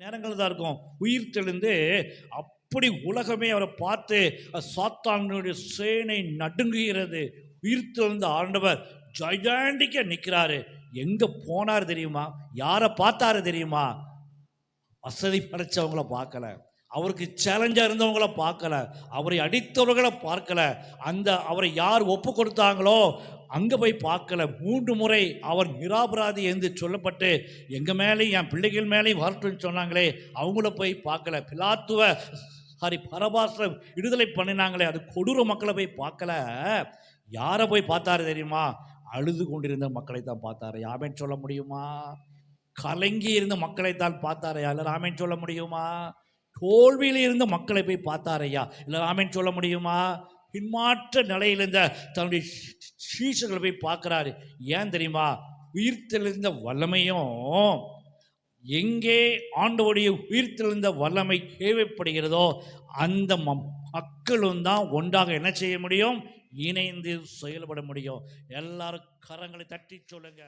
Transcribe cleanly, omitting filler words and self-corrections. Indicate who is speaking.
Speaker 1: நேரங்கள் தான் இருக்கும். உயிர் தெழுந்து அப்படி உலகமே அவரை பார்த்து சாத்தானுடைய சேனை நடுங்குகிறது. உயிர் தெழுந்த ஆண்டவர் ஜைஜாண்டிக்கா நிற்கிறாரு. எங்க போனார் தெரியுமா? யாரை பார்த்தாரு தெரியுமா? வசதி படைச்சவங்கள பார்க்கல, அவருக்கு சேலஞ்சா இருந்தவங்கள பார்க்கல, அவரை அடித்தவர்களை பார்க்கல, அந்த அவரை யார் ஒப்பு கொடுத்தாங்களோ அங்க போய் பார்க்கல. 3 முறை அவர் நிராபராதி என்று சொல்லப்பட்டு எங்க மேலேயும் என் பிள்ளைகள் மேலேயும் வரட்டும்னு சொன்னாங்களே, அவங்கள போய் பார்க்கல. பிலாத்துவ பரபாச விடுதலை பண்ணினாங்களே, அது கொடூர மக்களை போய் பார்க்கல. யாரை போய் பார்த்தாரு தெரியுமா? அழுது கொண்டிருந்த மக்களை தான் பார்த்தாரு. ஆமென் சொல்ல முடியுமா? கலங்கி இருந்த மக்களைத்தான் பார்த்தாரையா? இல்லை ஆமென் சொல்ல முடியுமா? தோல்வியில் இருந்த மக்களை போய் பார்த்தாரையா? இல்லை ஆமென் சொல்ல முடியுமா? பின்மாற்ற நிலையில் இருந்த தன்னுடைய சீஷர்களை போய் பார்க்கிறாரு. ஏன் தெரியுமா? உயிர்த்தெழுந்த வல்லமையும் எங்கே ஆண்டவருடைய உயிர்த்தெழுந்த வல்லமை தேவைப்படுகிறதோ அந்த மக்களும் தான் ஒன்றாக என்ன செய்ய முடியும்? இணைந்து செயல்பட முடியும். எல்லாரும் கரங்களை தட்டி சொல்லுங்க.